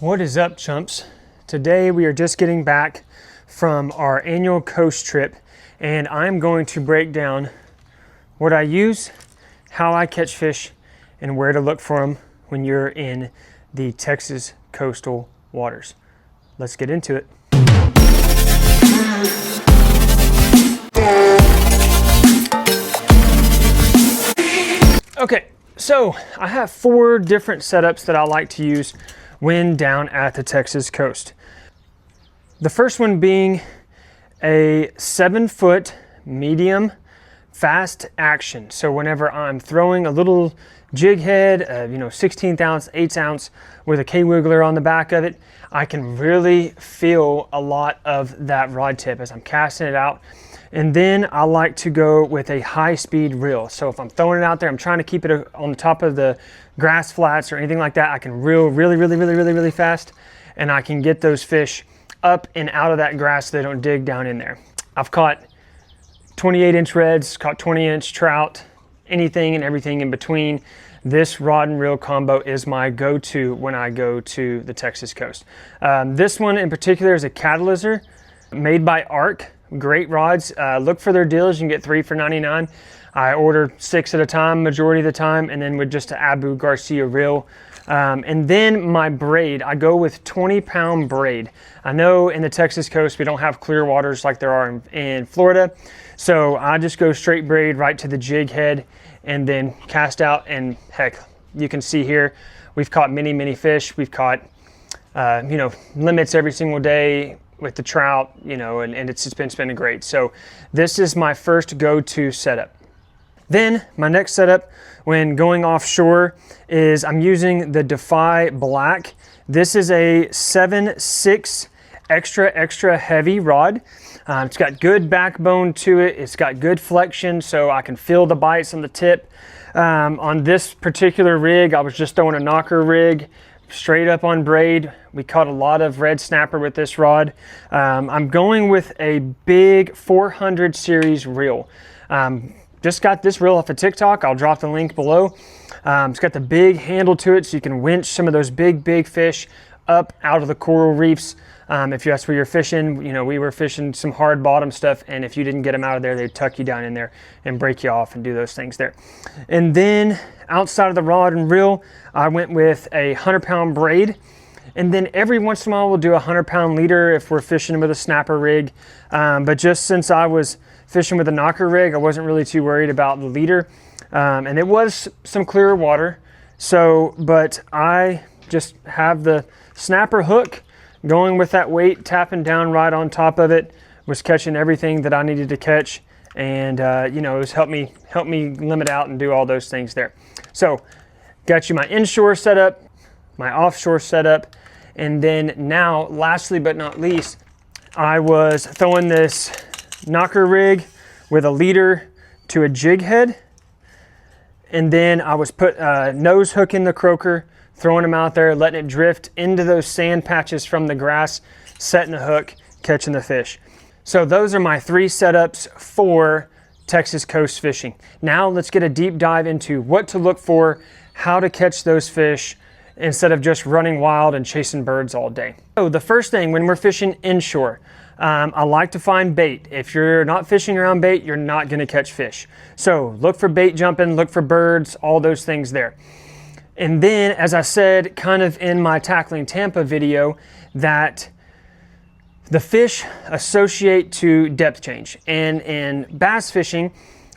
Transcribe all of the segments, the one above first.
What is up, chumps? Today we are just getting back from our annual coast trip, and I'm going to break down what I use, how I catch fish, and where to look for them when you're in the Texas coastal waters. Let's get into it. Okay, so I have 4 different setups that I like to use when down at the Texas coast. The first one being a 7-foot medium fast action. So whenever I'm throwing a little jig head, 16th ounce, 8th ounce with a K-wiggler on the back of it, I can really feel a lot of that rod tip as I'm casting it out. And then I like to go with a high-speed reel. So if I'm throwing it out there, I'm trying to keep it on the top of the grass flats or anything like that, I can reel really fast, and I can get those fish up and out of that grass so they don't dig down in there. I've caught 28-inch reds, caught 20-inch trout, anything and everything in between. This rod and reel combo is my go-to when I go to the Texas coast. This one in particular is a Catalyzer made by Arc. Great rods. Look for their deals. You can get 3 for $99. I order 6 at a time majority of the time, and then with just an Abu Garcia reel. And then my braid, I go with 20-pound braid. I know in the Texas coast we don't have clear waters like there are in Florida, so I just go straight braid right to the jig head and then cast out. And heck, you can see here we've caught many fish. We've caught limits every single day with the trout, and it's just been spending great. So this is my first go-to setup. Then my next setup when going offshore is I'm using the Defy Black. This is a 7/6 extra heavy rod. It's got good backbone to it. It's got good flexion, so I can feel the bites on the tip. On this particular rig, I was just throwing a knocker rig, straight up on braid. We caught a lot of red snapper with this rod. I'm going with a big 400 series reel. Just got this reel off of TikTok. I'll drop the link below. It's got the big handle to it so you can winch some of those big fish up out of the coral reefs. If that's where you're fishing, we were fishing some hard bottom stuff, and if you didn't get them out of there, they'd tuck you down in there and break you off and do those things there. And then outside of the rod and reel, I went with a 100-pound braid. And then every once in a while, we'll do a 100-pound leader if we're fishing with a snapper rig. But just since I was fishing with a knocker rig, I wasn't really too worried about the leader. And it was some clearer water. But I just have the snapper hook going with that weight, tapping down right on top of it, was catching everything that I needed to catch. And it was helped me limit out and do all those things there. So got you my inshore setup, my offshore setup, and then now, lastly but not least, I was throwing this knocker rig with a leader to a jig head, and then I was nose hooking the croaker, throwing them out there, letting it drift into those sand patches from the grass, setting a hook, catching the fish. So those are my 3 setups for Texas coast fishing. Now let's get a deep dive into what to look for, how to catch those fish instead of just running wild and chasing birds all day. So the first thing when we're fishing inshore, I like to find bait. If you're not fishing around bait, you're not going to catch fish. So look for bait jumping, look for birds, all those things there. And then, as I said, kind of in my Tackling Tampa video, that the fish associate to depth change. And in bass fishing,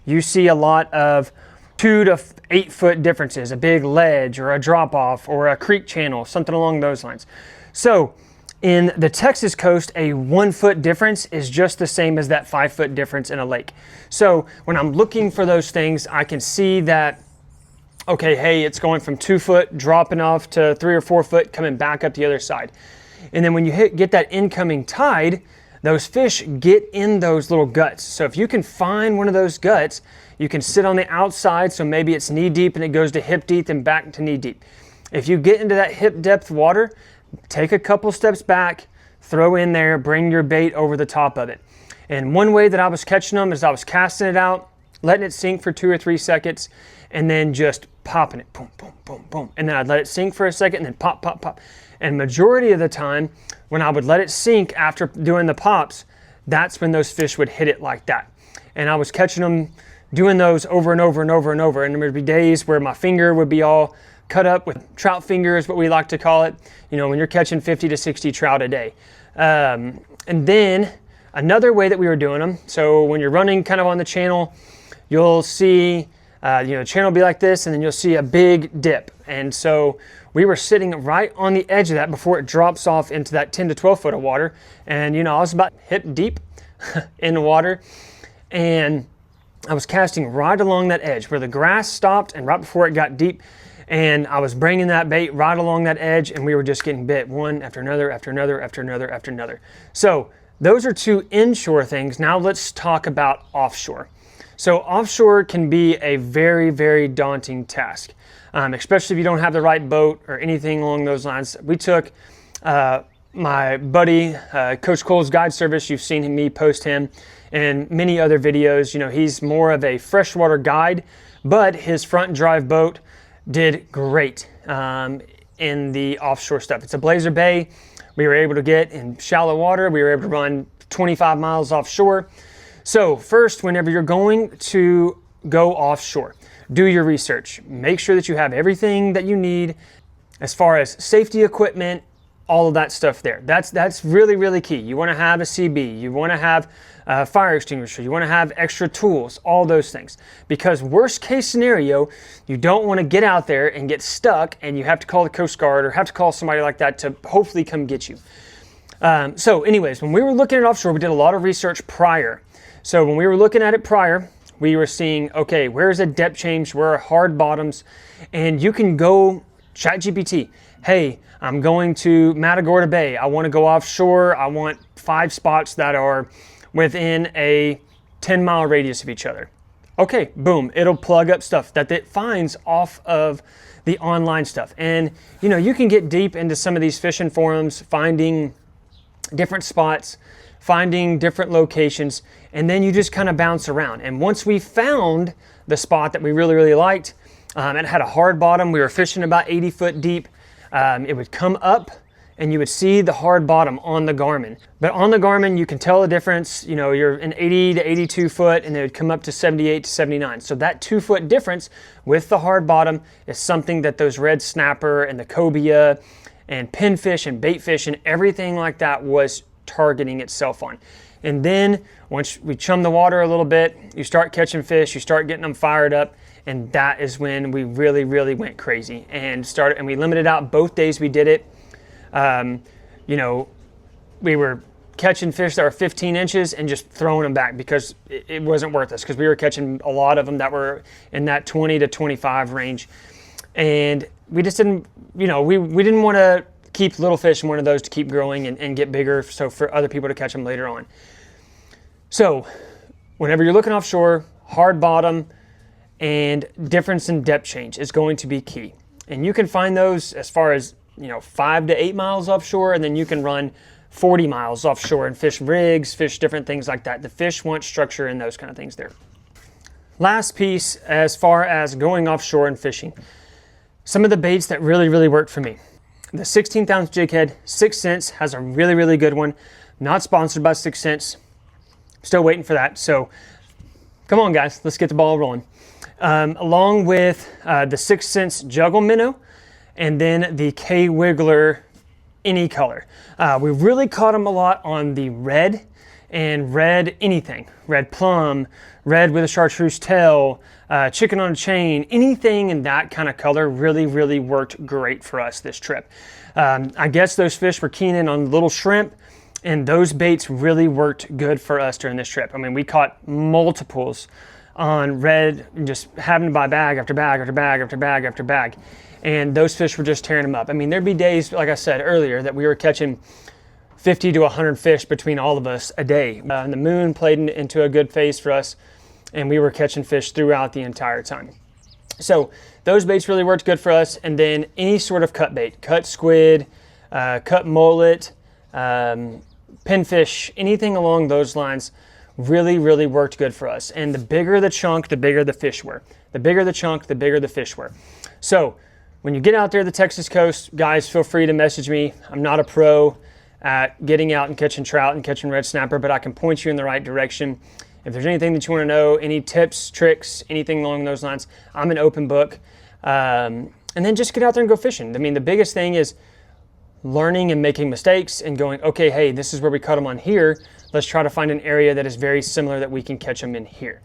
you see a lot of 2 to 8 foot differences, a big ledge or a drop off or a creek channel, something along those lines. So in the Texas coast, a 1 foot difference is just the same as that 5 foot difference in a lake. So when I'm looking for those things, I can see that, okay, hey, it's going from 2 foot, dropping off to 3 or 4 foot, coming back up the other side. And then when you get that incoming tide, those fish get in those little guts. So if you can find one of those guts, you can sit on the outside, so maybe it's knee deep and it goes to hip deep and back to knee deep. If you get into that hip depth water, take a couple steps back, throw in there, bring your bait over the top of it. And one way that I was catching them is I was casting it out, letting it sink for 2 or 3 seconds, and then just popping it, boom, boom, boom, boom. And then I'd let it sink for a second and then pop, pop, pop. And majority of the time when I would let it sink after doing the pops, that's when those fish would hit it like that. And I was catching them doing those over and over and over and over. And there would be days where my finger would be all cut up with trout fingers, what we like to call it, you know, when you're catching 50 to 60 trout a day. And then another way that we were doing them, so when you're running kind of on the channel, you'll see, the channel will be like this, and then you'll see a big dip. And so we were sitting right on the edge of that before it drops off into that 10 to 12 foot of water. And, I was about hip deep in the water. And I was casting right along that edge where the grass stopped and right before it got deep. And I was bringing that bait right along that edge, and we were just getting bit one after another, after another, after another, after another. So those are two inshore things. Now let's talk about offshore. So offshore can be a very, very daunting task, especially if you don't have the right boat or anything along those lines. We took my buddy, Coach Cole's Guide Service. You've seen me post him in many other videos. He's more of a freshwater guide, but his front drive boat did great in the offshore stuff. It's a Blazer Bay. We were able to get in shallow water. We were able to run 25 miles offshore. So first, whenever you're going to go offshore, do your research. Make sure that you have everything that you need as far as safety equipment, all of that stuff there. That's really, really key. You want to have a CB. You want to have a fire extinguisher. You want to have extra tools, all those things. Because worst case scenario, you don't want to get out there and get stuck and you have to call the Coast Guard or have to call somebody like that to hopefully come get you. So anyways, when we were looking at offshore, we did a lot of research prior. So when we were looking at it prior, we were seeing, okay, where's a depth change? Where are hard bottoms? And you can go ChatGPT. Hey, I'm going to Matagorda Bay. I want to go offshore. I want 5 spots that are within a 10-mile radius of each other. Okay, boom, it'll plug up stuff that it finds off of the online stuff. And you can get deep into some of these fishing forums, finding different spots, finding different locations, and then you just kind of bounce around. And once we found the spot that we really, really liked, it had a hard bottom. We were fishing about 80 foot deep. It would come up and you would see the hard bottom on the Garmin. But on the Garmin, you can tell the difference. You're in 80 to 82 foot and it would come up to 78 to 79. So that 2 foot difference with the hard bottom is something that those red snapper and the cobia and pinfish and baitfish and everything like that was targeting itself on. And then once we chum the water a little bit, you start catching fish, you start getting them fired up, and that is when we really, really went crazy and started. And we limited out both days we did it. We were catching fish that were 15 inches and just throwing them back because it wasn't worth us, because we were catching a lot of them that were in that 20 to 25 range. And we just didn't, we didn't want to keep little fish in one of those to keep growing and get bigger, so for other people to catch them later on. So whenever you're looking offshore, hard bottom and difference in depth change is going to be key. And you can find those as far as 5 to 8 miles offshore, and then you can run 40 miles offshore and fish rigs, fish different things like that. The fish want structure and those kind of things there. Last piece, as far as going offshore and fishing, some of the baits that really, really worked for me. The 16th ounce jig head, 6 cents, has a really, really good one. Not sponsored by 6 cents. Still waiting for that. So come on, guys, let's get the ball rolling. Along with the 6 cents juggle minnow, and then the K Wiggler any color. We really caught them a lot on the red and red anything. Red plum, red with a chartreuse tail, chicken on a chain, anything in that kind of color really, really worked great for us this trip. I guess those fish were keen in on little shrimp, and those baits really worked good for us during this trip. I mean, we caught multiples on red, just having to buy bag after bag after bag after bag after bag. And those fish were just tearing them up. I mean, there'd be days, like I said earlier, that we were catching 50 to 100 fish between all of us a day. And the moon played into a good phase for us, and we were catching fish throughout the entire time. So those baits really worked good for us. And then any sort of cut bait, cut squid, cut mullet, pinfish, anything along those lines really, really worked good for us. And the bigger the chunk, the bigger the fish were. The bigger the chunk, the bigger the fish were. So when you get out there to the Texas coast, guys, feel free to message me. I'm not a pro at getting out and catching trout and catching red snapper, but I can point you in the right direction. If there's anything that you want to know, any tips, tricks, anything along those lines, I'm an open book. And then just get out there and go fishing. I mean, the biggest thing is learning and making mistakes and going, okay, hey, this is where we caught them on here. Let's try to find an area that is very similar that we can catch them in here.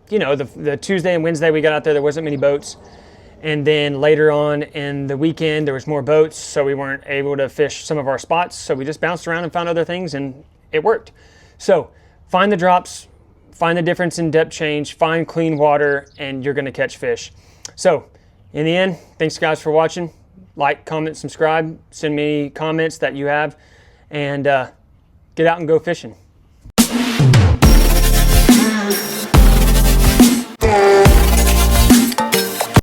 You know, the Tuesday and Wednesday we got out there wasn't many boats. And then later on in the weekend, there was more boats, so we weren't able to fish some of our spots. So we just bounced around and found other things, and it worked. So find the drops, find the difference in depth change, find clean water, and you're gonna catch fish. So in the end, thanks guys for watching. Like, comment, subscribe, send me comments that you have, and get out and go fishing.